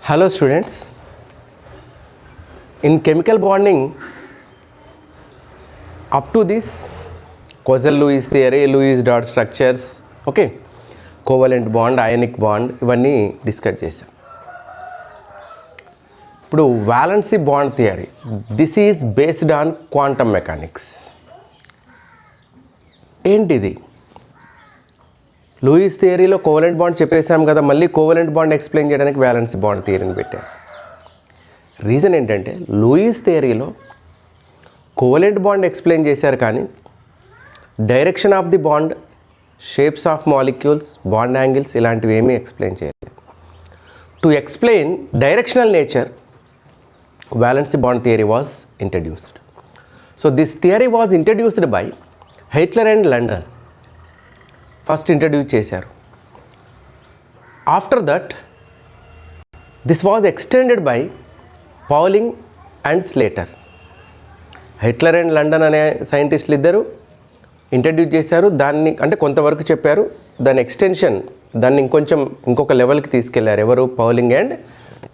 Hello students, in chemical bonding up to this Quazal-Lewis theory, Lewis dot structures, okay, covalent bond, ionic bond ఇవన్నీ discuss చేసాం. ఇప్పుడు valency bond theory, this is based on quantum mechanics. ఏంటిది? Lewis థియరీలో covalent bond చెప్పేసాం కదా, మళ్ళీ covalent bond explain చేయడానికి valency bond థియరీని పెట్టారు. రీజన్ ఏంటంటే లూయిస్ థియరీలో కోవలెంట్ బాండ్ ఎక్స్ప్లెయిన్ చేశారు కానీ direction of the bond, shapes of molecules, bond angles ఇలాంటివి ఏమీ ఎక్స్ప్లెయిన్ చేయలేదు. To explain directional nature, valency bond theory was introduced. So this theory was introduced by హైట్లర్ and London. First introduce చేశారు. After that this was extended by Pauling and Slater. Heitler and London అనే సైంటిస్టులు ఇద్దరు introduce చేశారు. దాన్ని అంటే కొంతవరకు చెప్పారు, దాని ఎక్స్టెన్షన్ దాన్ని ఇంకొక లెవెల్కి తీసుకెళ్లారు. ఎవరు? Pauling and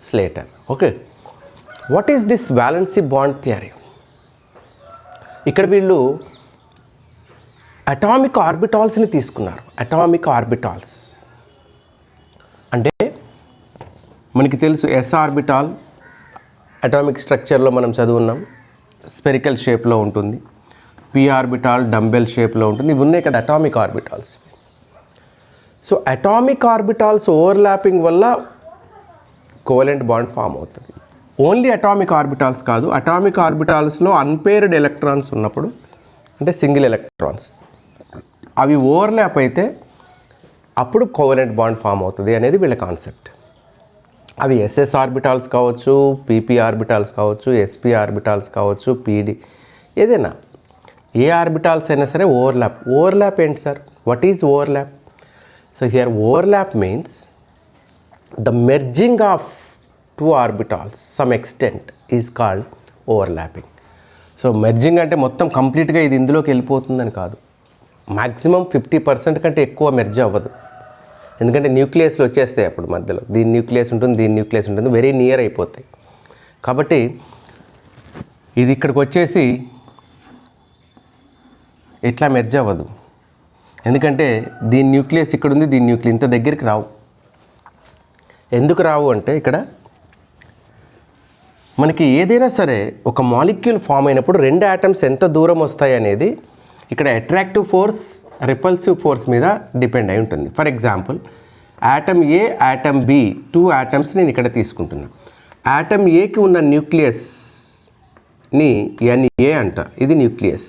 Slater. Okay, what is this valency bond theory? ఇక్కడ వీళ్ళు అటామిక్ ఆర్బిటాల్స్ని తీసుకున్నారు. అటామిక్ ఆర్బిటాల్స్ అంటే మనకి తెలుసు, ఎస్ ఆర్బిటాల్ అటామిక్ స్ట్రక్చర్లో మనం చదువున్నాం, స్పెరికల్ షేప్లో ఉంటుంది. పి ఆర్బిటాల్ డంబెల్ షేప్లో ఉంటుంది. ఇవి ఉన్నాయి కదా atomic orbitals. So atomic orbitals overlapping వల్ల కోవలెంట్ బాండ్ ఫామ్ అవుతుంది. ఓన్లీ అటామిక్ ఆర్బిటాల్స్ కాదు, అటామిక్ ఆర్బిటాల్స్లో అన్పేర్డ్ ఎలక్ట్రాన్స్ ఉన్నప్పుడు, అంటే సింగిల్ ఎలక్ట్రాన్స్, అవి ఓవర్లాప్ అయితే అప్పుడు కోవలెంట్ బాండ్ ఫామ్ అవుతుంది అనేది వీళ్ళ కాన్సెప్ట్. అవి ఎస్ఎస్ ఆర్బిటాల్స్ కావచ్చు, పీపీ ఆర్బిటాల్స్ కావచ్చు, ఎస్పీ ఆర్బిటాల్స్ కావచ్చు, పీడి, ఏదైనా ఏ ఆర్బిటాల్స్ అయినా సరే ఓవర్లాప్. ఓవర్లాప్ ఏంటి sir? What is overlap? So here overlap means the merging of two orbitals some extent is called overlapping. So merging అంటే మొత్తం కంప్లీట్గా ఇది ఇందులోకి వెళ్ళిపోతుందని కాదు. మ్యాక్సిమం 50% కంటే ఎక్కువ మెర్జ్ అవ్వదు. ఎందుకంటే న్యూక్లియస్లు వచ్చేస్తాయి అప్పుడు మధ్యలో. దీని న్యూక్లియస్ ఉంటుంది, దీని న్యూక్లియస్ ఉంటుంది, వెరీ నియర్ అయిపోతాయి. కాబట్టి ఇది ఇక్కడికి వచ్చేసి ఎట్లా మెర్జ్ అవ్వదు. ఎందుకంటే దీని న్యూక్లియస్ ఇక్కడ ఉంది, దీని న్యూక్లియస్ ఇంత దగ్గరికి రావు. ఎందుకు రావు అంటే ఇక్కడ మనకి ఏదైనా సరే ఒక మాలిక్యూల్ ఫామ్ అయినప్పుడు రెండు ఆటమ్స్ ఎంత దూరం వస్తాయి అనేది ఇక్కడ అట్రాక్టివ్ ఫోర్స్, రిపల్సివ్ ఫోర్స్ మీద డిపెండ్ అయి ఉంటుంది. For example atom A, atom B, two atoms నేను ఇక్కడ తీసుకుంటున్నాను. ఆటమ్ ఏకి ఉన్న న్యూక్లియస్ని ఎన్ఏ అంట, ఇది న్యూక్లియస్.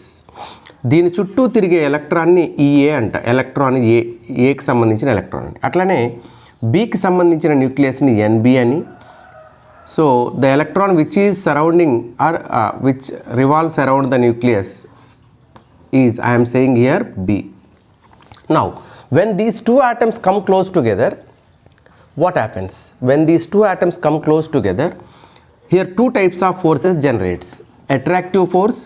దీని చుట్టూ తిరిగే ఎలక్ట్రాన్ని ఈఏ అంట, ఎలక్ట్రాన్ ఏకి సంబంధించిన ఎలక్ట్రాన్ అని. అట్లనే బికి సంబంధించిన న్యూక్లియస్ని ఎన్బి అని. So the electron which is surrounding or which revolves around the nucleus is, I am saying here, B. Now when these two atoms come close together, what happens? When these two atoms come close together, here two types of forces generates: attractive force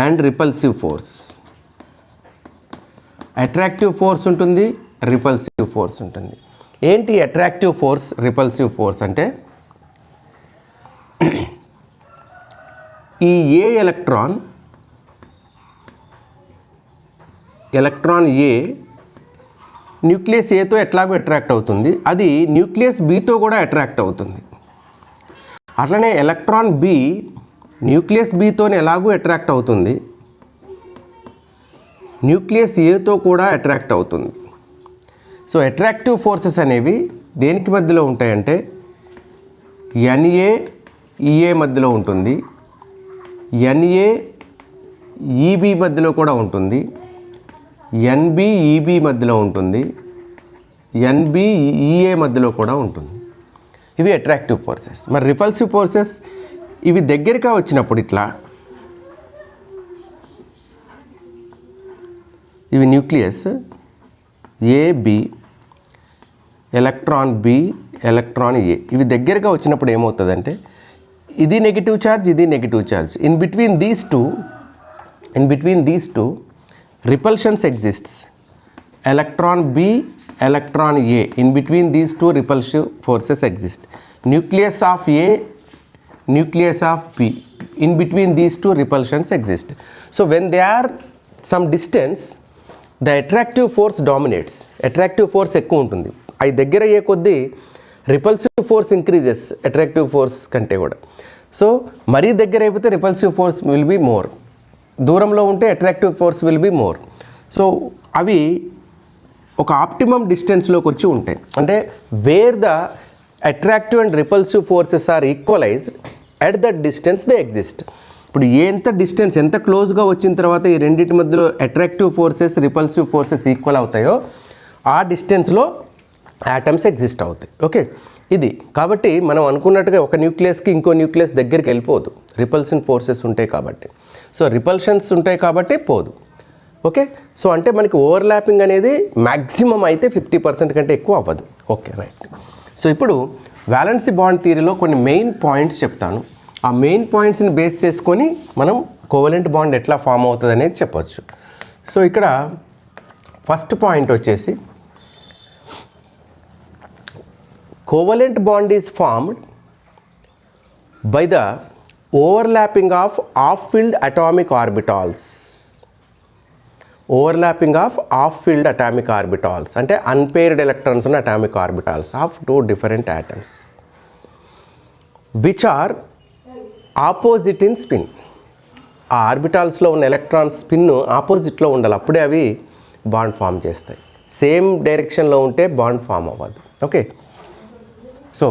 and repulsive force. Attractive force ఉంటుంది, repulsive force ఉంటుంది. ఏంటి attractive force, repulsive force అంటే ఈ ఏ electron ఏ nucleus ఏతో ఎట్లాగో attract అవుతుంది, అది nucleus బితో కూడా అట్రాక్ట్ అవుతుంది. అట్లనే ఎలక్ట్రాన్ బి న్యూక్లియస్ బితోనే ఎలాగూ అట్రాక్ట్ అవుతుంది, న్యూక్లియస్ ఏతో కూడా అట్రాక్ట్ అవుతుంది. సో అట్రాక్టివ్ ఫోర్సెస్ అనేవి దేనికి మధ్యలో ఉంటాయంటే ఎన్ఏ ఈఏ మధ్యలో ఉంటుంది, ఎన్ఏ ఈబి మధ్యలో కూడా ఉంటుంది, ఎన్బి ఈబి మధ్యలో ఉంటుంది, ఎన్బి ఈఏ మధ్యలో కూడా ఉంటుంది. ఇవి అట్రాక్టివ్ ఫోర్సెస్. మరి రిపల్సివ్ ఫోర్సెస్ ఇవి దగ్గరగా వచ్చినప్పుడు ఇట్లా, ఇవి nucleus A B, electron B, electron A, ఇవి దగ్గరగా వచ్చినప్పుడు ఏమవుతుందంటే ఇది నెగిటివ్ ఛార్జ్, ఇది negative charge. In between these two repulsions exists. Electron B, electron A. In between these two repulsive forces exist. Nucleus of A, nucleus of B. In between these two repulsions exist. So when they are some distance, the attractive force dominates. Attractive force ఎక్కువ ఉంటుంది. అవి దగ్గర అయ్యే కొద్దీ repulsive force increases attractive force కంటే కూడా. So మరీ దగ్గర అయిపోతే repulsive force will be more, దూరంలో ఉంటే attractive force will be more. So అవి ఒక ఆప్టిమమ్ డిస్టెన్స్లోకి వచ్చి ఉంటాయి. అంటే where the attractive and repulsive forces are equalized at that distance they exist. ఇప్పుడు ఎంత డిస్టెన్స్, ఎంత క్లోజ్గా వచ్చిన తర్వాత ఈ రెండింటి మధ్యలో attractive forces repulsive forces equal అవుతాయో ఆ డిస్టెన్స్లో యాటమ్స్ ఎగ్జిస్ట్ అవుతాయి. ఓకే, ఇది కాబట్టి మనం అనుకున్నట్టుగా ఒక న్యూక్లియస్కి ఇంకో న్యూక్లియస్ దగ్గరికి వెళ్ళిపోదు, రిపల్షన్ ఫోర్సెస్ ఉంటాయి కాబట్టి. సో రిపల్షన్స్ ఉంటాయి కాబట్టి పోదు. ఓకే, సో అంటే మనకి ఓవర్లాపింగ్ అనేది మ్యాక్సిమం అయితే 50% కంటే ఎక్కువ అవ్వదు. Okay, right. సో ఇప్పుడు వ్యాలెన్సీ బాండ్ థియరీలో కొన్ని మెయిన్ పాయింట్స్ చెప్తాను. ఆ మెయిన్ పాయింట్స్ని బేస్ చేసుకొని మనం కోవలెంట్ బాండ్ ఎట్లా ఫామ్ అవుతుంది అనేది చెప్పొచ్చు. సో ఇక్కడ ఫస్ట్ పాయింట్ వచ్చేసి covalent bond is formed by the overlapping of half-filled atomic orbitals. Overlapping of half-filled atomic orbitals అంటే unpaired electrons ఉన్న atomic orbitals of two different atoms which are opposite in spin. ఆ ఆర్బిటాల్స్లో ఉన్న electron spin ఆపోజిట్లో ఉండాలి, అప్పుడే అవి bond form చేస్తాయి. Same డైరెక్షన్లో ఉంటే బాండ్ ఫామ్ అవ్వదు. ఓకే, సో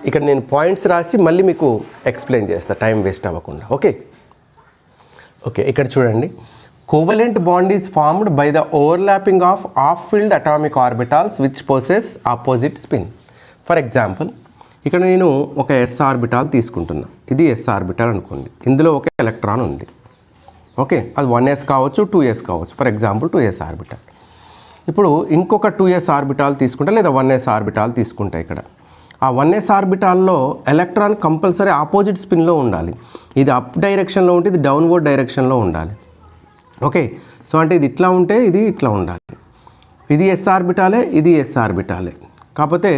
ఇక్కడ నేను పాయింట్స్ రాసి మళ్ళీ మీకు ఎక్స్ప్లెయిన్ చేస్తా, టైం వేస్ట్ అవ్వకుండా. ఓకే ఓకే ఇక్కడ చూడండి. Covalent bond is formed by the overlapping of half filled atomic orbitals which possess opposite spin. For example ఇక్కడ నేను ఒక ఎస్ ఆర్బిటాల్ తీసుకుంటున్నా. ఇది ఎస్ ఆర్బిటాల్ అనుకోండి. ఇందులో ఒక ఎలక్ట్రాన్ ఉంది. ఓకే, అది 1s కావచ్చు, 2s కావచ్చు. For example 2s orbital. ఇప్పుడు ఇంకొక 2s ఆర్బిటాల్ తీసుకుంటా, లేదా 1s ఆర్బిటాల్ తీసుకుంటా. ఇక్కడ ఆ 1s ఆర్బిటాల్లో ఎలక్ట్రాన్ కంపల్సరీ ఆపోజిట్ స్పిన్లో ఉండాలి. ఇది అప్ డైరెక్షన్లో ఉంటే ఇది డౌన్వర్డ్ డైరెక్షన్లో ఉండాలి. ఓకే, సో అంటే ఇది ఇట్లా ఉంటే ఇది ఇట్లా ఉండాలి. ఇది ఎస్ ఆర్బిటాలే, ఇది ఎస్ ఆర్బిటాలే, కాకపోతే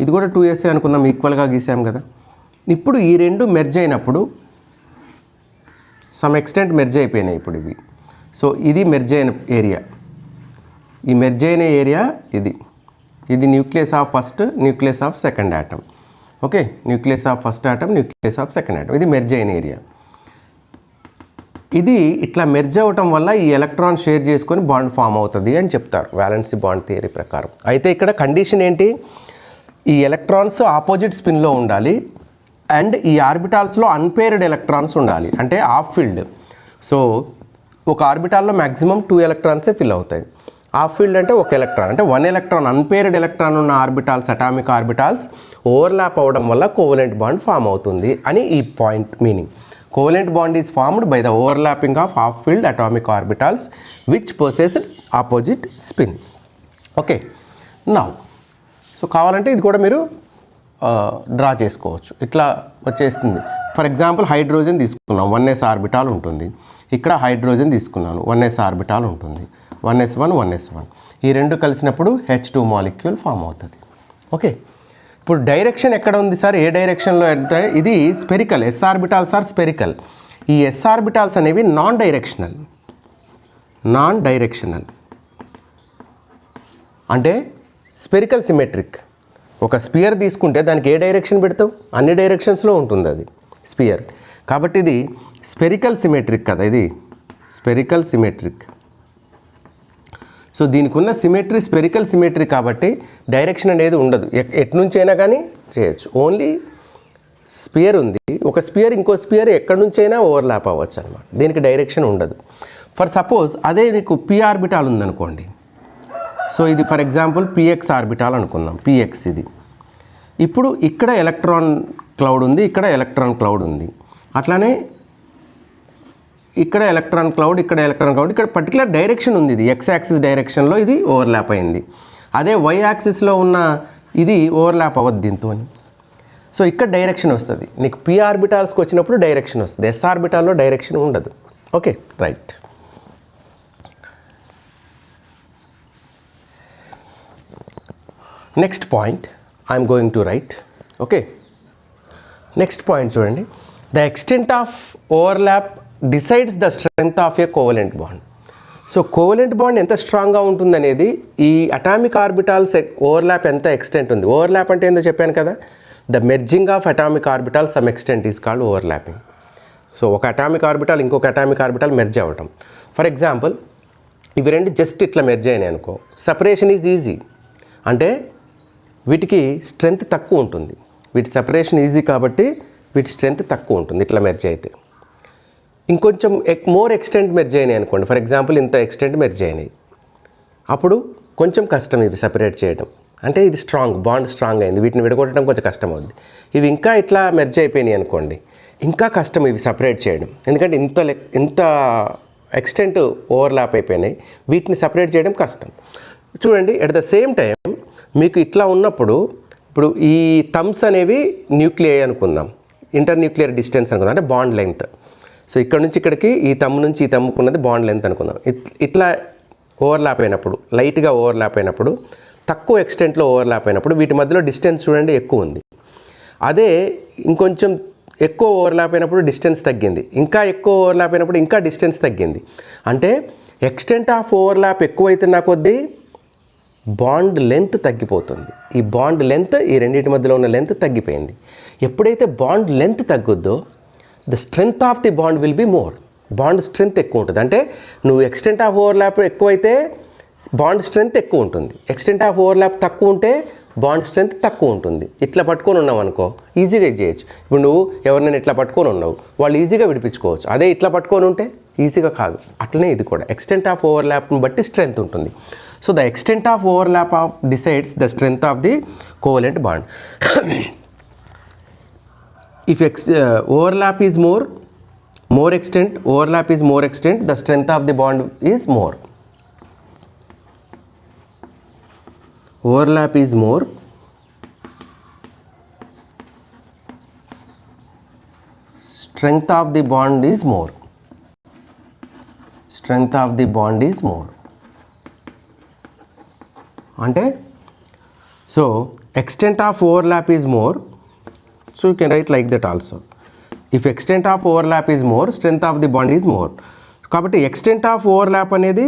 ఇది కూడా 2s అనుకుందాం, ఈక్వల్గా గీసాం కదా. ఇప్పుడు ఈ రెండు మెర్జ్ అయినప్పుడు సమ్ ఎక్స్టెంట్ మెర్జ్ అయిపోయినాయి ఇప్పుడు ఇవి. సో ఇది మెర్జ్ అయిన ఏరియా, ఈ మెర్జ్ అయిన ఏరియా ఇది nucleus of first, nucleus of second atom. Okay, nucleus of first atom, nucleus of second atom, ఇది మెర్జ్ అయిన ఏరియా. ఇది ఇట్లా మెర్జ్ అవ్వటం వల్ల ఈ ఎలక్ట్రాన్ షేర్ చేసుకొని బాండ్ ఫామ్ అవుతుంది అని చెప్తారు వ్యాలెన్సీ బాండ్ థియరీ ప్రకారం. అయితే ఇక్కడ కండిషన్ ఏంటి, ఈ ఎలక్ట్రాన్స్ ఆపోజిట్ స్పిన్లో ఉండాలి అండ్ ఈ ఆర్బిటాల్స్లో అన్పేర్డ్ ఎలక్ట్రాన్స్ ఉండాలి, అంటే హాఫ్ ఫిల్డ్. సో ఒక ఆర్బిటాల్లో మ్యాక్సిమం 2 ఎలక్ట్రాన్సే ఫిల్ అవుతాయి. హాఫ్ ఫీల్డ్ అంటే ఒక ఎలక్ట్రాన్, అంటే 1 ఎలక్ట్రాన్ అన్పేర్డ్ ఎలక్ట్రాన్ ఉన్న ఆర్బిటాల్స్, అటామిక్ ఆర్బిటాల్స్ ఓవర్లాప్ అవ్వడం వల్ల కోవలెంట్ బాండ్ ఫామ్ అవుతుంది అని ఈ point meaning. Covalent bond is formed by the overlapping of half filled atomic orbitals which possess opposite spin. Okay, now so కావాలంటే ఇది కూడా మీరు డ్రా చేసుకోవచ్చు. ఇట్లా వచ్చేస్తుంది. ఫర్ ఎగ్జాంపుల్ హైడ్రోజన్ తీసుకున్నాం, 1s ఆర్బిటాల్ ఉంటుంది. ఇక్కడ హైడ్రోజన్ తీసుకున్నాను, 1s ఆర్బిటాల్ ఉంటుంది. 1s1 1s1 ఈ రెండు కలిసినప్పుడు H2 మాలిక్యూల్ ఫామ్ అవుతుంది. ఓకే, ఇప్పుడు డైరెక్షన్ ఎక్కడ ఉంది సార్, ఏ డైరెక్షన్లో వెళ్తాయి? ఇది spherical, S orbitals are spherical. ఈ ఎస్ ఆర్బిటాల్స్ అనేవి నాన్ డైరెక్షనల్ అంటే స్పెరికల్ సిమెట్రిక్. ఒక స్పియర్ తీసుకుంటే దానికి ఏ డైరెక్షన్ పెడతావు, అన్ని డైరెక్షన్స్లో ఉంటుంది అది స్పియర్. కాబట్టి ఇది స్పెరికల్ సిమెట్రిక్ కదా, ఇది స్పెరికల్ సిమెట్రిక్. సో దీనికి ఉన్న సిమెట్రీ స్పెరికల్ సిమెట్రీ కాబట్టి డైరెక్షన్ అనేది ఉండదు, ఎటు నుంచి అయినా కానీ చేయొచ్చు. ఓన్లీ స్పియర్ ఉంది, ఒక స్పియర్ ఇంకో స్పియర్ ఎక్కడి నుంచి అయినా ఓవర్లాప్ అవ్వచ్చు అనమాట, దీనికి డైరెక్షన్ ఉండదు. ఫర్ సపోజ్ అదే నీకు పి ఆర్బిటాల్ ఉందనుకోండి. సో ఇది ఫర్ ఎగ్జాంపుల్ పిఎక్స్ ఆర్బిటాల్ అనుకుందాం, పిఎక్స్ ఇది. ఇప్పుడు ఇక్కడ ఎలక్ట్రాన్ క్లౌడ్ ఉంది, ఇక్కడ ఎలక్ట్రాన్ క్లౌడ్ ఉంది. అట్లానే ఇక్కడ ఎలక్ట్రాన్ క్లౌడ్, ఇక్కడ ఎలక్ట్రాన్ క్లౌడ్, ఇక్కడ పర్టికులర్ డైరెక్షన్ ఉంది. ఇది ఎక్స్ యాక్సిస్ డైరెక్షన్లో ఇది ఓవర్లాప్ అయింది. అదే వై యాక్సిస్లో ఉన్న ఇది ఓవర్లాప్ అవ్వద్దు దీంతో. సో ఇక్కడ డైరెక్షన్ వస్తుంది నీకు. పి ఆర్బిటాల్స్కి వచ్చినప్పుడు డైరెక్షన్ వస్తుంది, ఎస్ ఆర్బిటాల్లో డైరెక్షన్ ఉండదు. Okay, right. Next point I'm going to write. Okay, next point చూడండి. The extent of overlap decides the strength of a covalent bond. So covalent bond ఎంత స్ట్రాంగ్గా ఉంటుందనేది ఈ అటామిక్ ఆర్బిటాల్స్ ఓవర్లాప్ ఎంత extent ఉంది. ఓవర్లాప్ అంటే ఏందో చెప్పాను కదా, the merging of atomic orbital some extent is called overlapping. So ఒక అటామిక్ ఆర్బిటాల్ ఇంకొక అటామిక్ ఆర్బిటాల్ మెర్జ్ అవ్వటం. ఫర్ ఎగ్జాంపుల్ ఇవి రెండు జస్ట్ ఇట్లా మెర్జ్ అయినాయి అనుకో, సపరేషన్ ఈజ్ ఈజీ. అంటే వీటికి స్ట్రెంగ్త్ తక్కువ ఉంటుంది, వీటి సపరేషన్ ఈజీ కాబట్టి వీటి స్ట్రెంగ్త్ తక్కువ ఉంటుంది ఇట్లా మెర్జ్ అయితే. ఇంకొంచెం మోర్ ఎక్స్టెంట్ మెర్జ్ అయినాయి అనుకోండి, ఫర్ ఎగ్జాంపుల్ ఇంత ఎక్స్టెంట్ మెర్జ్ అయినాయి, అప్పుడు కొంచెం కష్టం ఇవి సపరేట్ చేయడం. అంటే ఇది స్ట్రాంగ్ బాండ్ స్ట్రాంగ్ అయింది, వీటిని విడగొట్టడం కొంచెం కష్టం అవుద్ది. ఇవి ఇంకా ఇట్లా మెర్జ్ అయిపోయినాయి అనుకోండి, ఇంకా కష్టం ఇవి సపరేట్ చేయడం, ఎందుకంటే ఇంత ఎక్స్టెంట్ ఓవర్లాప్ అయిపోయినాయి, వీటిని సపరేట్ చేయడం కష్టం. చూడండి, ఎట్ ద సేమ్ టైం మీకు ఇట్లా ఉన్నప్పుడు, ఇప్పుడు ఈ థమ్స్ అనేవి న్యూక్లియై అనుకుందాం, ఇంటర్ న్యూక్లియర్ డిస్టెన్స్ అనుకుందాం, అంటే బాండ్ లెంగ్త్. సో ఇక్కడ నుంచి ఇక్కడికి ఈ తమ్ము నుంచి ఈ తమ్ముకున్నది బాండ్ లెంత్ అనుకుందాం. ఇట్లా ఓవర్లాప్ అయినప్పుడు, లైట్గా ఓవర్లాప్ అయినప్పుడు, తక్కువ ఎక్స్టెంట్లో ఓవర్లాప్ అయినప్పుడు వీటి మధ్యలో డిస్టెన్స్ చూడండి ఎక్కువ ఉంది. అదే ఇంకొంచెం ఎక్కువ ఓవర్లాప్ అయినప్పుడు డిస్టెన్స్ తగ్గింది, ఇంకా ఎక్కువ ఓవర్లాప్ అయినప్పుడు ఇంకా డిస్టెన్స్ తగ్గింది. అంటే ఎక్స్టెంట్ ఆఫ్ ఓవర్లాప్ ఎక్కువైతున్న కొద్దీ బాండ్ లెంత్ తగ్గిపోతుంది. ఈ బాండ్ లెంత్, ఈ రెండింటి మధ్యలో ఉన్న లెంత్ తగ్గిపోయింది. ఎప్పుడైతే బాండ్ లెంత్ తగ్గుద్దో the strength of the bond will be more. Bond strength ఎక్కువ ఉంటుంది. అంటే నువ్వు ఎక్స్టెంట్ ఆఫ్ ఓవర్లాప్ ఎక్కువైతే బాండ్ స్ట్రెంగ్త్ ఎక్కువ ఉంటుంది, ఎక్స్టెంట్ ఆఫ్ ఓవర్లాప్ తక్కువ ఉంటే బాండ్ స్ట్రెంగ్త్ తక్కువ ఉంటుంది. ఇట్లా పట్టుకొని ఉన్నావు అనుకో ఈజీగా చేయొచ్చు. ఇప్పుడు నువ్వు ఎవరినైనా ఇట్లా పట్టుకొని ఉన్నావు, వాళ్ళు ఈజీగా విడిపించుకోవచ్చు. అదే ఇట్లా పట్టుకొని ఉంటే ఈజీగా కాదు. అట్లనే ఇది కూడా ఎక్స్టెంట్ ఆఫ్ ఓవర్లాప్ని బట్టి స్ట్రెంగ్త్ ఉంటుంది. So the extent of overlap decides the strength of the covalent bond. If overlap is more extent, overlap is more extent, the strength of the bond is more. Overlap is more, strength of the bond is more. Strength of the bond is more. Ante so extent of overlap is more. So you can write like that also. If extent of overlap is more, strength of the bond is more. కాబట్టి extent of overlap అనేది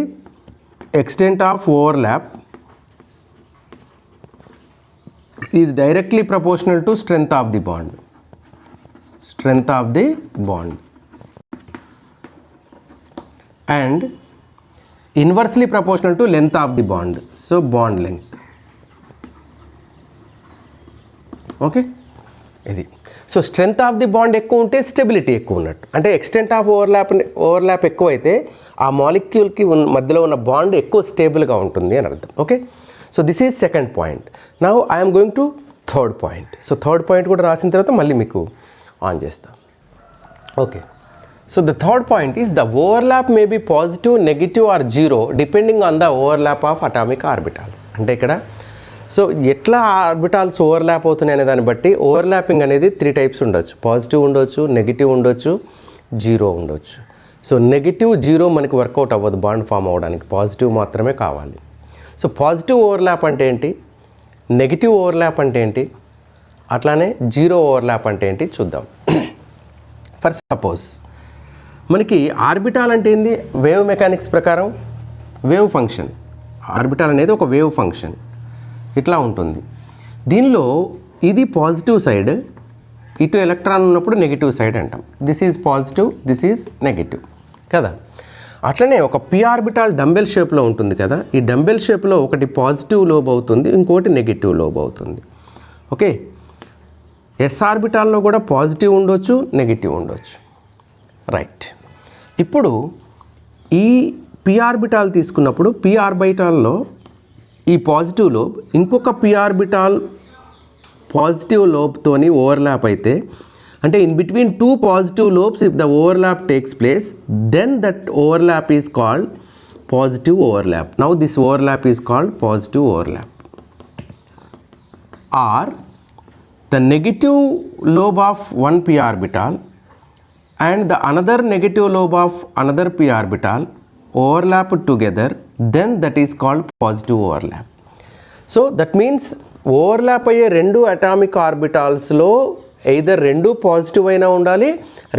extent of overlap is directly proportional to strength of the bond. Strength of the bond. And inversely proportional to length of the bond. So bond length. Okay. ఇది. So strength of the bond ఎక్కువ ఉంటే stability ఎక్కువ ఉన్నట్టు. అంటే extent of overlap ఎక్కువైతే ఆ మాలిక్యూల్కి మధ్యలో ఉన్న బాండ్ ఎక్కువ స్టేబుల్గా ఉంటుంది అని అర్థం. Okay, so this is second point. Now I'm going to third point. So third point కూడా రాసిన తర్వాత మళ్ళీ మీకు ఆన్ చేస్తాం. Okay, so the third point is the overlap may be positive, negative or zero depending on the overlap of atomic orbitals. అంటే ఇక్కడ so ఎట్లా ఆర్బిటాల్స్ ఓవర్లాప్ అవుతున్నాయి అనే దాన్ని బట్టి ఓవర్లాపింగ్ అనేది 3 టైప్స్ ఉండొచ్చు. పాజిటివ్ ఉండొచ్చు, నెగిటివ్ ఉండొచ్చు, జీరో ఉండొచ్చు. సో నెగిటివ్, జీరో మనకి వర్కౌట్ అవ్వదు బాండ్ ఫామ్ అవ్వడానికి, పాజిటివ్ మాత్రమే కావాలి. సో పాజిటివ్ ఓవర్లాప్ అంటే ఏంటి, నెగిటివ్ ఓవర్లాప్ అంటే ఏంటి, అట్లానే జీరో ఓవర్లాప్ అంటే ఏంటి చూద్దాం. ఫర్ సపోజ్ మనకి ఆర్బిటాల్ అంటే ఏంది, వేవ్ మెకానిక్స్ ప్రకారం వేవ్ ఫంక్షన్. ఆర్బిటాల్ అనేది ఒక వేవ్ ఫంక్షన్, ఇట్లా ఉంటుంది. దీనిలో ఇది పాజిటివ్ సైడ్, ఇటు ఎలక్ట్రాన్ ఉన్నప్పుడు నెగిటివ్ సైడ్ అంటాం. This is positive, this is negative కదా. అట్లనే ఒక పి ఆర్బిటాల్ డంబెల్ షేప్లో ఉంటుంది కదా. ఈ డంబెల్ షేప్లో ఒకటి పాజిటివ్ లోబ్ అవుతుంది, ఇంకోటి నెగిటివ్ లోబ్ అవుతుంది. ఓకే, ఎస్ ఆర్బిటాల్లో కూడా పాజిటివ్ ఉండొచ్చు, నెగిటివ్ ఉండొచ్చు. రైట్, ఇప్పుడు ఈ పి ఆర్బిటాల్ తీసుకున్నప్పుడు పి ఆర్బిటాల్లో ఈ పాజిటివ్ లోబ్ ఇంకొక పి ఆర్బిటాల్ పాజిటివ్ లోబ్తోని ఓవర్లాప్ అయితే, అంటే in between 2 positive lobes if the overlap takes place then that overlap is called positive overlap. Now this overlap is called positive overlap. Or the negative lobe of one P orbital and the another negative lobe of another p orbital overlap together, then that is called positive overlap. So that means overlap అయ్యే రెండు atomic ఆర్బిటాల్స్లో either రెండు positive అయినా ఉండాలి,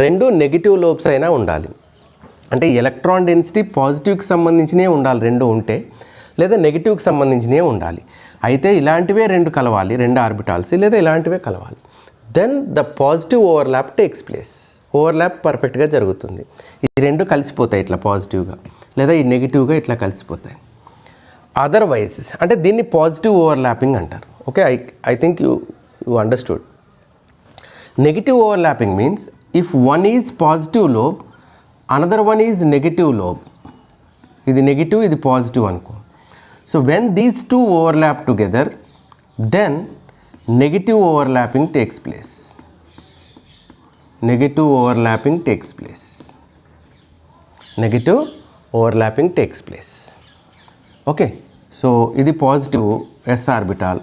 రెండు negative lobes అయినా ఉండాలి. అంటే electron density పాజిటివ్కి సంబంధించినవి ఉండాలి రెండు ఉంటే, లేదా నెగిటివ్కి సంబంధించినవి ఉండాలి. అయితే ఇలాంటివే రెండు కలవాలి, రెండు ఆర్బిటాల్స్, లేదా ఇలాంటివే కలవాలి. Then the positive overlap takes place. Overlap పర్ఫెక్ట్గా జరుగుతుంది. ఈ రెండు కలిసిపోతాయి ఇట్లా పాజిటివ్గా, లేదా ఈ నెగిటివ్గా ఇట్లా కలిసిపోతాయి. అదర్వైజ్ అంటే దీన్ని పాజిటివ్ ఓవర్లాపింగ్ అంటారు. Okay, I think you understood. Negative overlapping means if one is positive lobe, another one is negative lobe. ఇది నెగిటివ్, ఇది పాజిటివ్ అనుకో. So when these two overlap together, then negative overlapping takes place. Negative overlapping takes place. Negative overlapping takes place. Okay, so ఇది positive S orbital.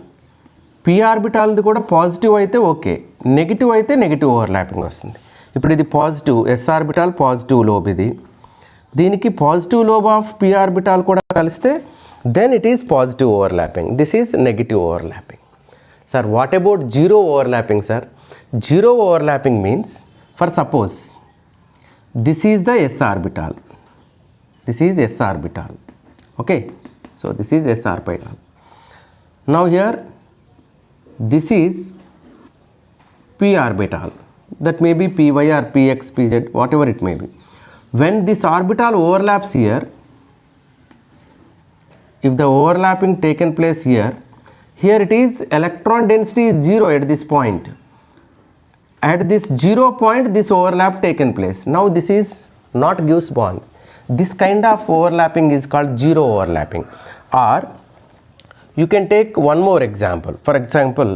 P ఆర్బిటాల్ది కూడా positive అయితే okay, negative అయితే negative overlapping వస్తుంది. ఇప్పుడు ఇది positive S orbital, positive lobe ఇది. దీనికి positive lobe of P orbital కూడా కలిస్తే then it is positive overlapping. This is negative overlapping. Sir what about zero overlapping sir? Zero overlapping means for suppose this is the S orbital, this is S orbital. Okay, so this is s orbital. Now here this is p orbital, that may be py or px, pz, whatever it may be. When this orbital overlaps here, if the overlapping taken place here, here it is electron density is 0 at this point. At this 0 point this overlap taken place. Now this is not gives bond. This kind of overlapping is called zero overlapping. Or you can take one more example. For example,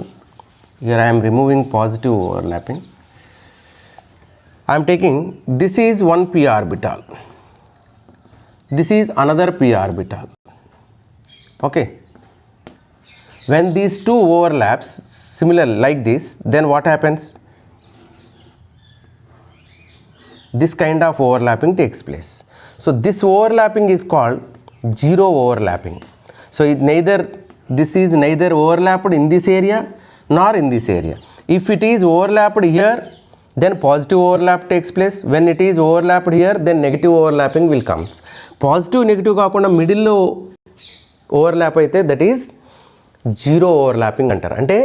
here I am removing positive overlapping. I am taking this is one p orbital, this is another p orbital. Okay, when these two overlaps similar like this, then what happens? This kind of overlapping takes place. So this overlapping is called zero overlapping. So this is neither overlapped in this area nor in this area. If it is overlapped here, then positive overlap takes place. When it is overlapped here, then negative overlapping will come. Positive negative కాకుండా మిడిల్లో overlap అయితే that is zero overlapping అంటారు. అంటే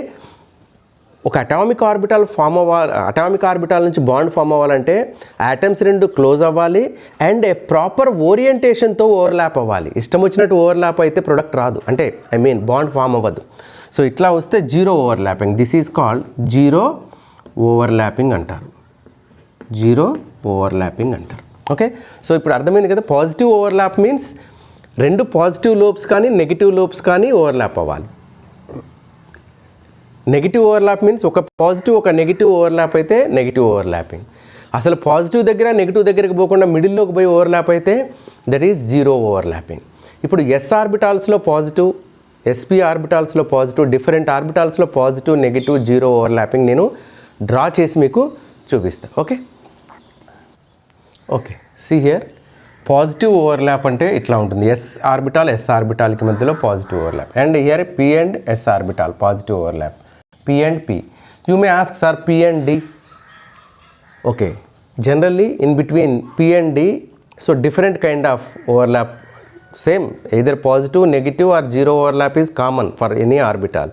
ఒక atomic orbital form అవ్వాలి, atomic orbital నుంచి bond form అవ్వాలంటే atoms రెండు క్లోజ్ అవ్వాలి అండ్ ఏ ప్రాపర్ ఓరియంటేషన్తో ఓవర్లాప్ అవ్వాలి. ఇష్టం వచ్చినట్టు ఓవర్లాప్ అయితే ప్రొడక్ట్ రాదు, అంటే ఐ మీన్ బాండ్ ఫామ్ అవ్వదు. సో ఇట్లా వస్తే zero overlapping. This is called zero overlapping అంటారు. జీరో ఓవర్లాపింగ్ అంటారు. ఓకే, సో ఇప్పుడు అర్థమైంది కదా. పాజిటివ్ ఓవర్లాప్ మీన్స్ రెండు పాజిటివ్ లోబ్స్ కానీ నెగిటివ్ లోబ్స్ కానీ ఓవర్లాప్ అవ్వాలి. నెగిటివ్ ఓవర్లాప్ మీన్స్ ఒక పాజిటివ్ ఒక నెగిటివ్ ఓవర్లాప్ అయితే నెగిటివ్ ఓవర్లాపింగ్. అసలు పాజిటివ్ దగ్గర నెగిటివ్ దగ్గరికి పోకుండా మిడిల్లోకి పోయి ఓవర్లాప్ అయితే దట్ ఈజ్ జీరో ఓవర్లాపింగ్. ఇప్పుడు ఎస్ ఆర్బిటాల్స్లో పాజిటివ్, ఎస్పీ ఆర్బిటాల్స్లో పాజిటివ్, డిఫరెంట్ ఆర్బిటాల్స్లో పాజిటివ్ నెగిటివ్ జీరో ఓవర్లాపింగ్ నేను డ్రా చేసి మీకు చూపిస్తాను. Okay okay, see here positive overlap అంటే ఇట్లా ఉంటుంది. ఎస్ ఆర్బిటాల్కి మధ్యలో positive overlap. And here P and S orbital positive overlap, P and P. You may ask, sir, P and D. Okay, generally in between P and D, so different kind of overlap, same, either positive, negative or zero overlap is common for any orbital.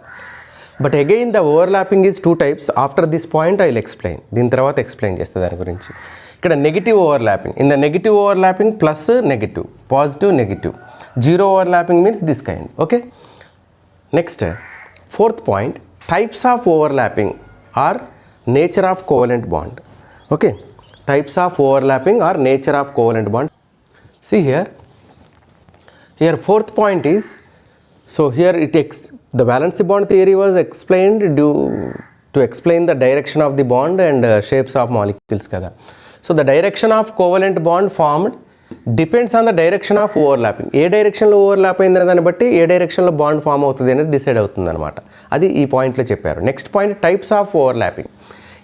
But again the overlapping is two types. After this point I will explain. దీని తర్వాత explain చేస్తా దాని గురించి. ఇక్కడ negative overlapping, in the negative overlapping plus negative, positive negative. Zero overlapping means this kind. Okay, next fourth point, types of overlapping or nature of covalent bond. Okay, types of overlapping or nature of covalent bond. See here fourth point is, so here the valency bond theory was explained to explain the direction of the bond and shapes of molecules kada. So the direction of covalent bond formed depends on the direction of overlapping. ఏ డైరెక్షన్లో overlap అయిందనే దాన్ని బట్టి ఏ డైరెక్షన్లో bond form అవుతుంది అనేది decide అవుతుంది అనమాట. అది ఈ పాయింట్లో చెప్పారు. Next point types of overlapping.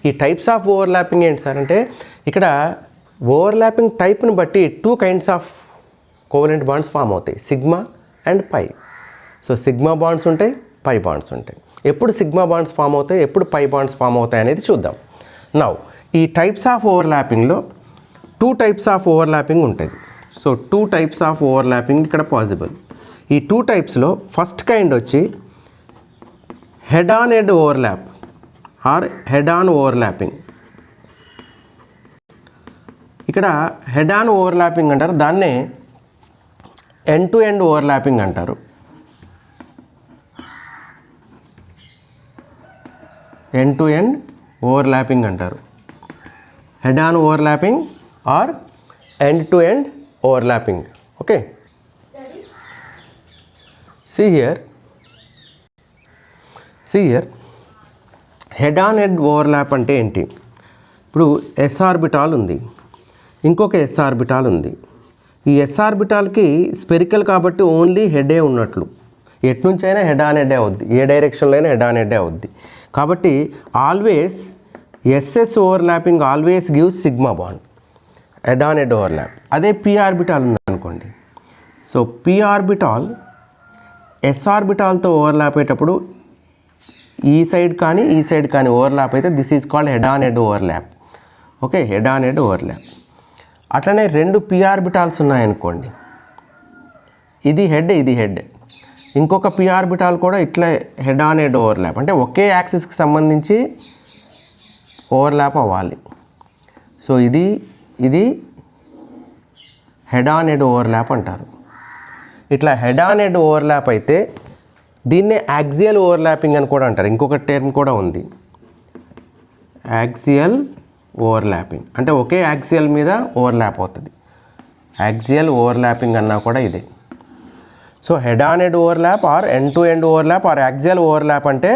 ఈ టైప్స్ ఆఫ్ ఓవర్లాపింగ్ ఏంటి సార్ అంటే, ఇక్కడ ఓవర్లాపింగ్ టైప్ని బట్టి two kinds of covalent bonds form అవుతాయి, sigma and pi. So sigma bonds ఉంటాయి, పై బాండ్స్ ఉంటాయి. ఎప్పుడు సిగ్మా బాండ్స్ ఫామ్ అవుతాయి, ఎప్పుడు పై బాండ్స్ ఫామ్ అవుతాయి అనేది చూద్దాం. నౌ ఈ టైప్స్ ఆఫ్ ఓవర్లాపింగ్లో 2 టైప్స్ ఆఫ్ ఓవర్లాపింగ్ ఉంటుంది. సో 2 టైప్స్ ఆఫ్ ఓవర్లాపింగ్ ఇక్కడ పాసిబుల్. ఈ 2 టైప్స్లో ఫస్ట్ కైండ్ వచ్చి head on head overlap or head on overlapping. ఇక్కడ హెడ్ ఆన్ ఓవర్లాపింగ్ అంటారు, దాన్నే ఎండ్ టు ఎండ్ ఓవర్లాపింగ్ అంటారు. ఎండ్ టు ఎండ్ ఓవర్లాపింగ్ అంటారు. Head on overlapping or end to end overlapping. Okay, see here head on head overlap అంటే ఏంటి? ఇప్పుడు yes orbital ఉంది, ఇంకొక ఎస్ ఆర్బిటాల్ ఉంది. ఈ ఎస్ ఆర్బిటాల్కి స్పెరికల్ కాబట్టి ఓన్లీ హెడే ఉన్నట్లు, ఎటు నుంచి అయినా హెడ్ ఆన్ హెడే అవుద్ది, ఏ డైరెక్షన్లో అయినా హెడ్ ఆన్ హెడే అవుద్ది. కాబట్టి always SS overlapping always gives sigma bond, head on head overlap. అదే పి ఆర్బిటాల్ ఉందనుకోండి, సో పి ఆర్బిటాల్ ఎస్ ఆర్బిటాల్తో ఓవర్లాప్ అయ్యేటప్పుడు ఈ సైడ్ కానీ ఓవర్లాప్ అయితే this is called head on head overlap. Okay, head on head overlap. అట్లనే 2 P orbitals ఉన్నాయనుకోండి, ఇది హెడ్, ఇంకొక పి ఆర్బిటాల్ కూడా ఇట్లా హెడ్ ఆన్ హెడ్ ఓవర్లాప్, అంటే ఒకే యాక్సిస్కి సంబంధించి ఓవర్లాప్ అవ్వాలి. సో ఇది హెడ్ ఆన్ హెడ్ ఓవర్లాప్ అంటారు. ఇట్లా హెడ్ ఆన్ హెడ్ ఓవర్లాప్ అయితే దీన్నే యాక్సియల్ ఓవర్లాపింగ్ అని కూడా అంటారు. ఇంకొక టర్మ్ కూడా ఉంది, యాక్సియల్ ఓవర్లాపింగ్, అంటే ఒకే యాక్సియల్ మీద ఓవర్లాప్ అవుతుంది. యాక్సియల్ ఓవర్లాపింగ్ అన్నా కూడా ఇదే. So head on head overlap or end to end overlap or axial overlap అంటే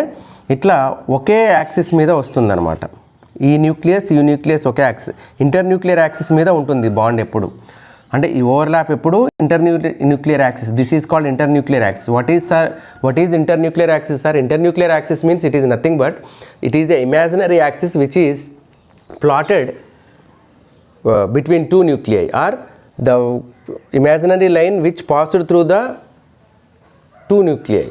ఇట్లా ఒకే యాక్సిస్ మీద వస్తుందన్నమాట. ఈ న్యూక్లియస్ ఒకే యాక్సిస్, ఇంటర్న్యూక్లియర్ యాక్సిస్ మీద ఉంటుంది బాండ్ ఎప్పుడు. అంటే ఈ ఓవర్లాప్ ఎప్పుడు internuclear axis. This is called internuclear axis. What is internuclear axis sir? Internuclear axis means it is nothing but it is the imaginary axis which is plotted between 2 nuclei or the imaginary line which passed through the 2 nuclei.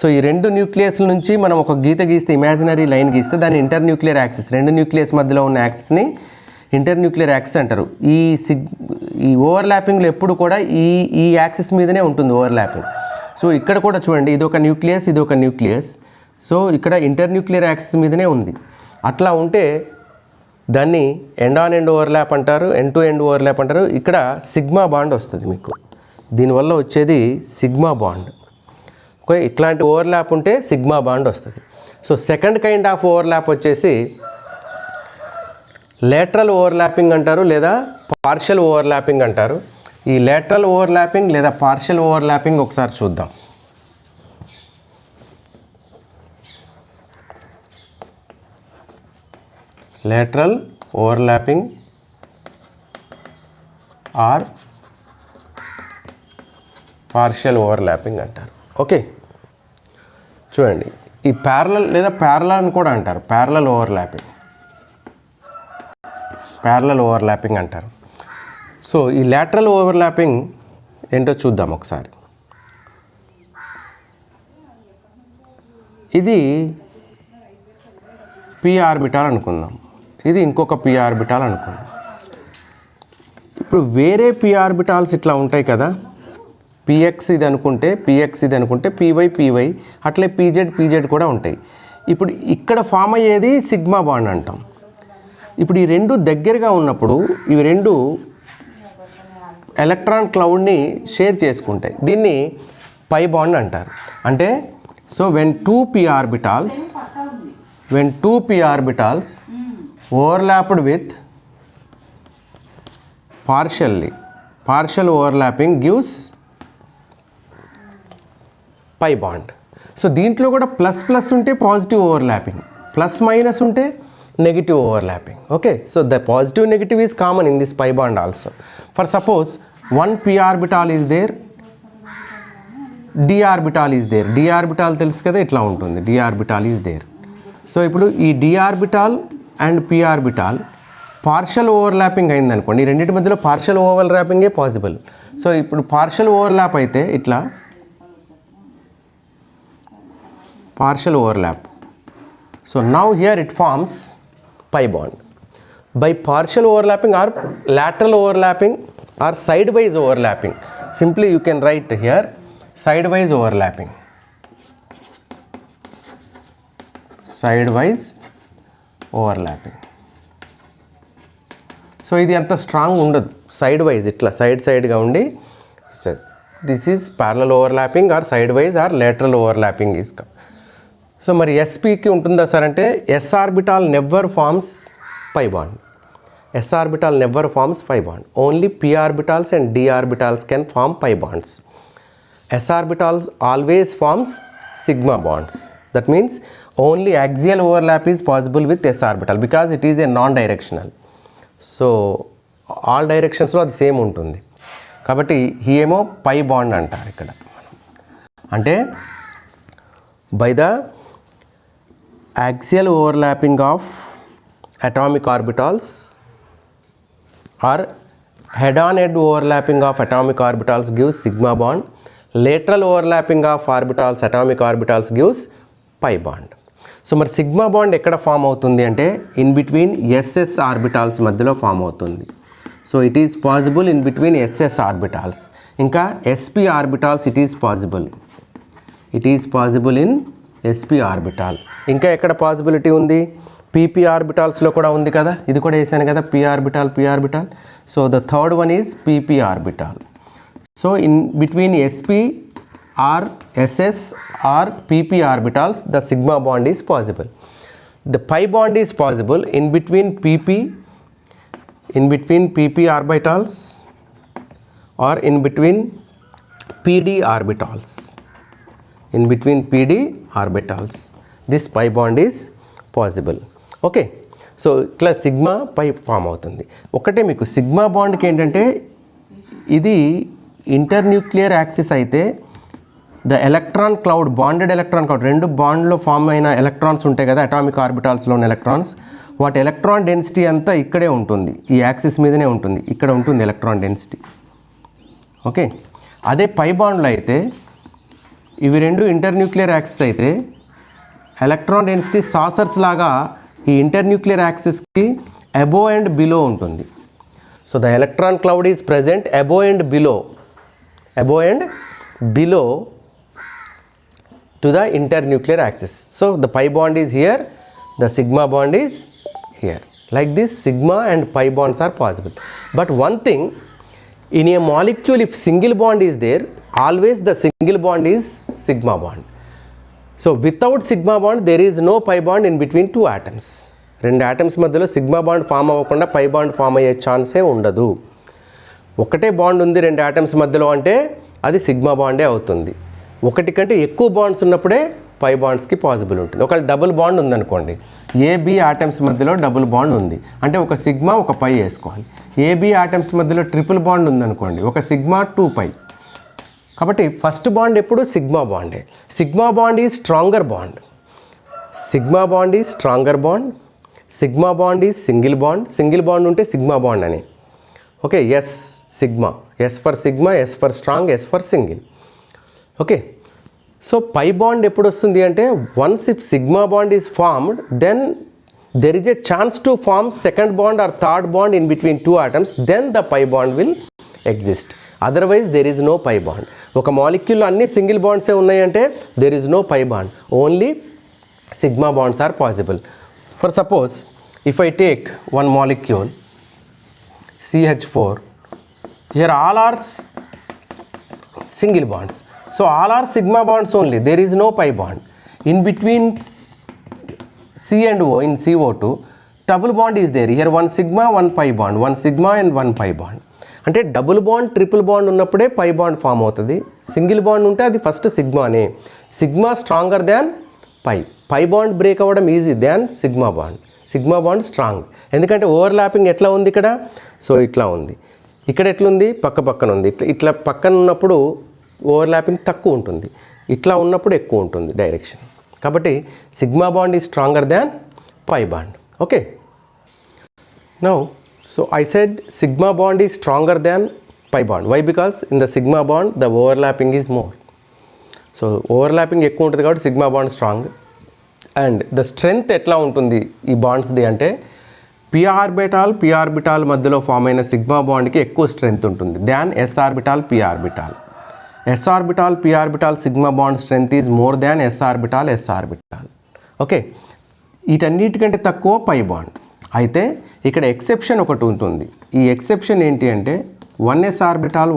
So ఈ 2 న్యూక్లియస్ల నుంచి మనం ఒక గీత గీస్తే, imaginary line గీస్తే దాన్ని internuclear axis, 2 nucleus మధ్యలో ఉన్న యాక్సిస్ని internuclear axis అంటారు. ఈ ఓవర్లాపింగ్లో ఎప్పుడు కూడా ఈ యాక్సిస్ మీదనే ఉంటుంది ఓవర్లాపింగ్. సో ఇక్కడ కూడా చూడండి, ఇది ఒక న్యూక్లియస్, సో ఇక్కడ ఇంటర్న్యూక్లియర్ యాక్సిస్ మీదనే ఉంది. అట్లా ఉంటే దాన్ని ఎండ్ ఆన్ ఎండ్ ఓవర్లాప్ అంటారు, ఎండ్ టు ఎండ్ ఓవర్లాప్ అంటారు. ఇక్కడ సిగ్మా బాండ్ వస్తుంది మీకు, దీనివల్ల వచ్చేది సిగ్మా బాండ్. ఓకే, ఇట్లాంటి ఓవర్లాప్ ఉంటే సిగ్మా బాండ్ వస్తుంది. So second kind of overlap వచ్చేసి లేటరల్ ఓవర్లాపింగ్ అంటారు, లేదా పార్షియల్ ఓవర్లాపింగ్ అంటారు. ఈ లేటరల్ ఓవర్లాపింగ్ లేదా పార్షియల్ ఓవర్లాపింగ్ ఒకసారి చూద్దాం. Lateral overlapping are partial overlapping అంటారు. ఓకే, చూడండి, ఈ ప్యారలల్ లేదా ప్యారలల్ అని కూడా అంటారు. ప్యారలల్ ఓవర్లాపింగ్ అంటారు. సో ఈ లేటరల్ ఓవర్లాపింగ్ ఏంటో చూద్దాం ఒకసారి. ఇది పి ఆర్బిటాల్ అనుకుందాం, ఇది ఇంకొక పి ఆర్బిటాల్ అనుకుందాం. ఇప్పుడు వేరే పి ఆర్బిటాల్స్ ఇట్లా ఉంటాయి కదా, పిఎక్స్ ఇది అనుకుంటే పివై అట్లే పీజెడ్ కూడా ఉంటాయి. ఇప్పుడు ఇక్కడ ఫామ్ అయ్యేది సిగ్మా బాండ్ అంటాం. ఇప్పుడు ఈ 2 దగ్గరగా ఉన్నప్పుడు ఇవి 2 ఎలక్ట్రాన్ క్లౌడ్ని షేర్ చేసుకుంటాయి, దీన్ని పై బాండ్ అంటారు. అంటే so when two P orbitals overlapped with partial overlapping gives pi bond. So దీంట్లో కూడా ప్లస్ ఉంటే పాజిటివ్ ఓవర్లాపింగ్, ప్లస్ మైనస్ ఉంటే negative overlapping. Okay, so the positive negative is common in this pi bond also. For suppose 1 p orbital is there, d orbital is there. d orbital తెలుసు కదా, ఇట్లా ఉంటుంది, d orbital is there. So ఇప్పుడు ఈ d orbital and p orbital partial overlapping అయిందనుకోండి, ఈ రెండింటి మధ్యలో పార్షియల్ ఓవర్లాపింగే పాసిబుల్. సో ఇప్పుడు పార్షియల్ ఓవర్లాప్ అయితే ఇట్లా partial overlap. So now here it forms pi bond. By partial overlapping or lateral overlapping or sidewise overlapping, simply you can write here sidewise overlapping. Sidewise overlapping. So ఇది అంత strong ఉండదు, sidewise ఇట్లా సైడ్గా ఉండి, this is parallel overlapping or sidewise or lateral overlapping is. So మరి ఎస్పీకి ఉంటుందా sir అంటే S orbital never forms pi bond. S orbital never forms pi bond. Only P orbitals and D orbitals can form pi bonds. S orbitals always forms sigma bonds. That means only axial overlap is possible with S orbital because it is a non directional. So all డైరెక్షన్స్లో అది same ఉంటుంది కాబట్టి ఏమో పై bond అంటారు ఇక్కడ. అంటే by the axial overlapping of atomic orbitals are head on head overlapping of atomic orbitals gives sigma bond. Lateral overlapping of orbitals, atomic orbitals gives pi bond. So మరి sigma bond ఎక్కడ form అవుతుంది అంటే in between SS orbitals మధ్యలో form అవుతుంది. So it is possible in between SS orbitals. ఇంకా SP orbitals it is possible. It is possible in SP orbital. ఇంకా ఎక్కడ possibility ఉంది? పీపీ ఆర్బిటాల్స్లో కూడా ఉంది కదా, ఇది కూడా వేసాను కదా, P orbital. So the third one is PP orbital. So in between SP or SS or pp orbitals the sigma bond is possible. The pi bond is possible in between pp orbitals or in between pd orbitals. In between pd orbitals this pi bond is possible. Okay, so ఇట్లా sigma పై form అవుతుంది. ఒకటే మీకు sigma బాండ్కి ఏంటంటే ఇది internuclear axis అయితే the electron cloud, bonded electron cloud, రెండు బాండ్లో form అయిన electrons ఉంటాయి కదా అటామిక్ ఆర్బిటాల్స్లో ఉన్న ఎలక్ట్రాన్స్, వాటి ఎలక్ట్రాన్ డెన్సిటీ అంతా ఇక్కడే ఉంటుంది, ఈ యాక్సిస్ మీదనే ఉంటుంది, ఇక్కడ ఉంటుంది ఎలక్ట్రాన్ డెన్సిటీ. ఓకే, అదే పై బాండ్లో అయితే ఇవి రెండు ఇంటర్న్యూక్లియర్ యాక్సిస్ అయితే ఎలక్ట్రాన్ డెన్సిటీ సాసర్స్ లాగా ఈ ఇంటర్న్యూక్లియర్ యాక్సిస్కి అబోవ్ అండ్ బిలో ఉంటుంది. So the electron cloud is present above and below to the internuclear axis. So the pi bond is here, the sigma bond is here. Like this sigma and pi bonds are possible. But one thing, in a molecule if single bond is there, always the single bond is sigma bond. So without sigma bond there is no pi bond in between two atoms. రెండు atoms మధ్యలో sigma bond form అవ్వకుండా పై bond form అయ్యే ఛాన్సే ఉండదు. ఒకటే bond ఉంది రెండు atoms మధ్యలో అంటే అది సిగ్మా బాండే అవుతుంది. ఒకటి కంటే ఎక్కువ బాండ్స్ ఉన్నప్పుడే పై బాండ్స్కి పాసిబుల్ ఉంటుంది. ఒకవేళ డబుల్ బాండ్ ఉందనుకోండి, ఏబి ఆటమ్స్ మధ్యలో డబుల్ బాండ్ ఉంది అంటే ఒక సిగ్మా ఒక పై వేసుకోవాలి. ఏబి ఆటమ్స్ మధ్యలో ట్రిపుల్ బాండ్ ఉందనుకోండి, ఒక సిగ్మా 2 పై. కాబట్టి ఫస్ట్ బాండ్ ఎప్పుడు సిగ్మా బాండే. Sigma bond is stronger bond. Sigma bond is stronger bond. Sigma bond is single bond. Single bond ఉంటే సిగ్మా బాండ్ అని. Okay, S sigma, S for sigma, S for strong, S for single. Okay, so pi bond ఎప్పుడు వస్తుంది అంటే once if sigma bond is formed then there is a chance to form second bond or third bond in between two atoms, then the pi bond will exist. Otherwise there is no pi bond. ఒక మాలిక్యూల్లో అన్ని single బాండ్సే ఉన్నాయంటే there is no pi bond, only sigma bonds are possible. For suppose if I take one molecule CH4, here all are single bonds. So all are sigma bonds only, there is no pi bond. In between C and O in CO2 double bond is there, here one sigma one pi bond, one sigma and one pi bond. అంటే double bond triple bond ఉన్నప్పుడే pi bond form అవుతుంది. Single bond ఉంటే అది first సిగ్మానే. Sigma stronger than pi bond break అవ్వడం easy than sigma bond. Sigma bond strong ఎందుకంటే overlapping ఎట్లా ఉంది ఇక్కడ, సో ఇట్లా ఉంది, ఇక్కడ ఎట్లుంది పక్కన ఉంది, ఇట్లా పక్కన ఉన్నప్పుడు ఓవర్లాపింగ్ తక్కువ ఉంటుంది, ఇట్లా ఉన్నప్పుడు ఎక్కువ ఉంటుంది డైరెక్షన్. కాబట్టి sigma bond is stronger than pi bond. Okay, now so I said sigma bond is stronger than pi bond. Why? Because in the sigma bond the overlapping is more. So overlapping ఎక్కువ ఉంటుంది కాబట్టి sigma bond strong. And the strength ఎట్లా ఉంటుంది ఈ బాండ్స్ది అంటే P orbital మధ్యలో form అయిన సిగ్మా బాండ్కి ఎక్కువ స్ట్రెంగ్త్ ఉంటుంది than S orbital P orbital. S orbital P orbital sigma bond strength is more than S orbital. Okay, వీటన్నిటికంటే తక్కువ పై బాండ్. అయితే ఇక్కడ ఎక్సెప్షన్ ఒకటి ఉంటుంది. ఈ ఎక్సెప్షన్ ఏంటి అంటే 1s ఆర్బిటాల్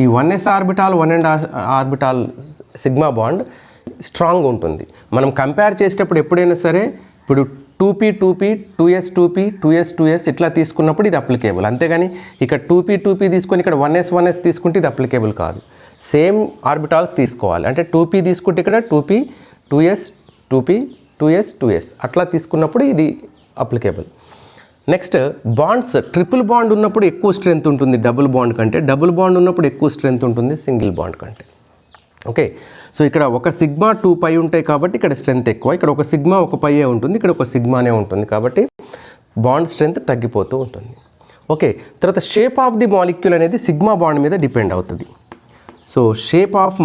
ఈ 1s orbital 1 orbital sigma bond strong ఉంటుంది. మనం కంపేర్ చేసేటప్పుడు ఎప్పుడైనా సరే ఇప్పుడు 2p 2s ఇట్లా తీసుకున్నప్పుడు ఇది అప్లికేబుల్. అంతేగాని ఇక్కడ 2p తీసుకొని ఇక్కడ 1s తీసుకుంటే ఇది అప్లికేబుల్ కాదు. సేమ్ ఆర్బిటాల్స్ తీసుకోవాలి. అంటే 2p తీసుకుంటే ఇక్కడ 2p 2s 2p 2s అట్లా తీసుకున్నప్పుడు ఇది applicable. Next bonds triple bond ఉన్నప్పుడు ఎక్కువ స్ట్రెంగ్త్ ఉంటుంది డబుల్ బాండ్ కంటే, డబుల్ బాండ్ ఉన్నప్పుడు ఎక్కువ స్ట్రెంగ్త్ ఉంటుంది సింగిల్ బాండ్ కంటే. ఓకే, సో ఇక్కడ ఒక సిగ్మా 2 పై ఉంటాయి కాబట్టి ఇక్కడ స్ట్రెంగ్త్ ఎక్కువ, ఇక్కడ ఒక సిగ్మా ఒక పైయే ఉంటుంది, ఇక్కడ ఒక సిగ్మానే ఉంటుంది కాబట్టి బాండ్ స్ట్రెంగ్త్ తగ్గిపోతూ ఉంటుంది. ఓకే, తర్వాత షేప్ ఆఫ్ ది మాలిక్యూల్ అనేది సిగ్మా బాండ్ మీద డిపెండ్ అవుతుంది. So shape of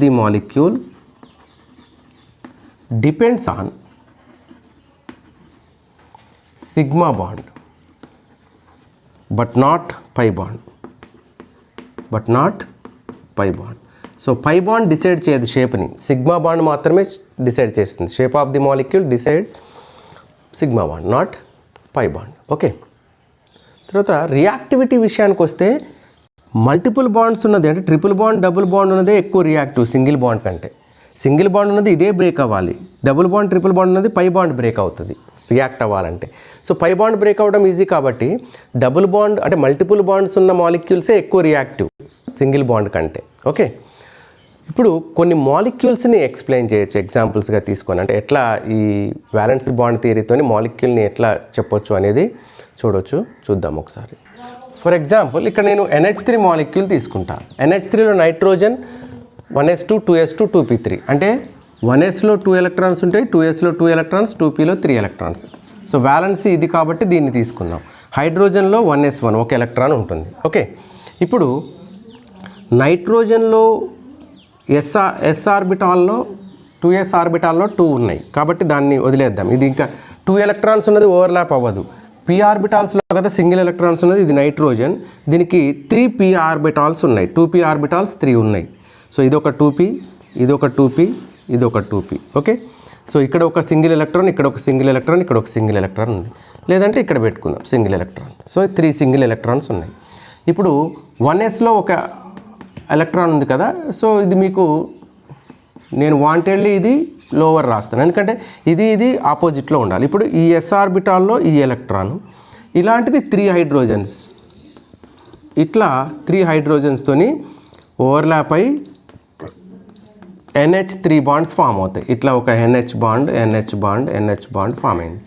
the molecule depends on sigma bond but not pi bond. So pi bond decide చేయదు షేప్ని, సిగ్మా బాండ్ మాత్రమే డిసైడ్ చేస్తుంది. Shape of the molecule decide sigma bond not pi bond. Okay, తర్వాత reactivity విషయానికి వస్తే multiple bonds ఉన్నది అంటే triple bond double bond ఉన్నదే ఎక్కువ రియాక్టివ్ సింగిల్ బాండ్ కంటే. సింగిల్ బాండ్ ఉన్నది ఇదే బ్రేక్ అవ్వాలి, డబుల్ బాండ్ ట్రిపుల్ బాండ్ ఉన్నది పై బాండ్ బ్రేక్ అవుతుంది రియాక్ట్ అవ్వాలంటే. సో పై బాండ్ బ్రేక్ అవ్వడం ఈజీ కాబట్టి డబుల్ బాండ్ అంటే మల్టిపుల్ బాండ్స్ ఉన్న మాలిక్యూల్సే ఎక్కువ రియాక్టివ్ సింగిల్ బాండ్ కంటే. ఓకే, ఇప్పుడు కొన్ని మాలిక్యూల్స్ని ఎక్స్ప్లెయిన్ చేయొచ్చు ఎగ్జాంపుల్స్గా తీసుకొని. అంటే ఎట్లా ఈ వ్యాలెన్స్ బాండ్ థియరీతోని మాలిక్యూల్ని ఎట్లా చెప్పొచ్చు అనేది చూద్దాం ఒకసారి. ఫర్ ఎగ్జాంపుల్ ఇక్కడ నేను NH3 మాలిక్యూల్ తీసుకుంటాను. NH3లో నైట్రోజన్ 1s2 2s2 2p3 అంటే 1sలో 2 ఎలక్ట్రాన్స్ ఉంటాయి, 2sలో 2 ఎలక్ట్రాన్స్, 2pలో 3 ఎలక్ట్రాన్స్. సో వ్యాలెన్సీ ఇది కాబట్టి దీన్ని తీసుకుందాం. హైడ్రోజన్లో 1s1 ఒక ఎలక్ట్రాన్ ఉంటుంది. ఓకే, ఇప్పుడు నైట్రోజన్లో s ఆర్బిటాల్లో 2s ఆర్బిటాల్లో 2 ఉన్నాయి కాబట్టి దాన్ని వదిలేద్దాం. ఇది ఇంకా 2 ఎలక్ట్రాన్స్ ఉన్నది ఓవర్లాప్ అవ్వదు. p ఆర్బిటాల్స్లో కదా సింగిల్ ఎలక్ట్రాన్స్ ఉన్నది, ఇది నైట్రోజన్, దీనికి 3p ఆర్బిటాల్స్ ఉన్నాయి, 2p ఆర్బిటాల్స్ 3 ఉన్నాయి. సో ఇదొక 2p, ఇదొక 2p, ఇదొక 2p. ఓకే, సో ఇక్కడ ఒక సింగిల్ ఎలక్ట్రాన్, ఇక్కడ ఒక సింగిల్ ఎలక్ట్రాన్, ఇక్కడ ఒక సింగిల్ ఎలక్ట్రాన్ ఉంది, లేదంటే ఇక్కడ పెట్టుకుందాం single electron. So 3 single electrons ఉన్నాయి. ఇప్పుడు 1sలో ఒక ఎలక్ట్రాన్ ఉంది కదా, సో ఇది మీకు నేను వాంటెడ్లీ ఇది లోవర్ రాస్తాను ఎందుకంటే ఇది ఆపోజిట్లో ఉండాలి. ఇప్పుడు ఈ s ఆర్బిటాల్లో ఈ ఎలక్ట్రాన్ ఇలాంటిది 3 హైడ్రోజన్స్, ఇట్లా 3 హైడ్రోజన్స్తోని ఓవర్లాప్ అయి NH3 బాండ్స్ ఫామ్ అవుతాయి. ఇట్లా ఒక NH బాండ్ ఫామ్ అయింది.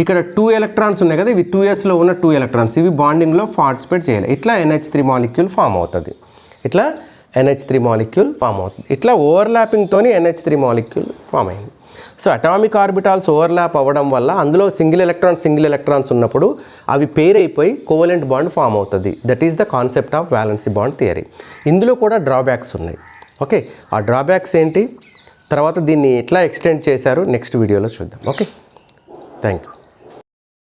ఇక్కడ 2 ఎలక్ట్రాన్స్ ఉన్నాయి కదా, ఇవి 2sలో ఉన్న 2 ఎలక్ట్రాన్స్, ఇవి బాండింగ్లో పార్టిసిపేట్ చేయాలి. ఇట్లా NH3 మాలిక్యూల్ ఫామ్ అవుతుంది. ఇట్లా ఓవర్లాపింగ్తోని NH3 మాలిక్యూల్ ఫామ్ అయింది. సో అటామిక్ ఆర్బిటాల్స్ ఓవర్లాప్ అవ్వడం వల్ల అందులో సింగిల్ ఎలక్ట్రాన్స్ ఉన్నప్పుడు అవి పేర్ అయిపోయి కోవలెంట్ బాండ్ ఫామ్ అవుతుంది. That is the concept of valency bond theory. ఇందులో కూడా డ్రాబ్యాక్స్ ఉన్నాయి. ఓకే, ఆ డ్రాబ్యాక్స్ ఏంటి, తర్వాత దీన్ని ఎట్లా ఎక్స్టెండ్ చేశారు నెక్స్ట్ వీడియోలో చూద్దాం. Okay, thank you.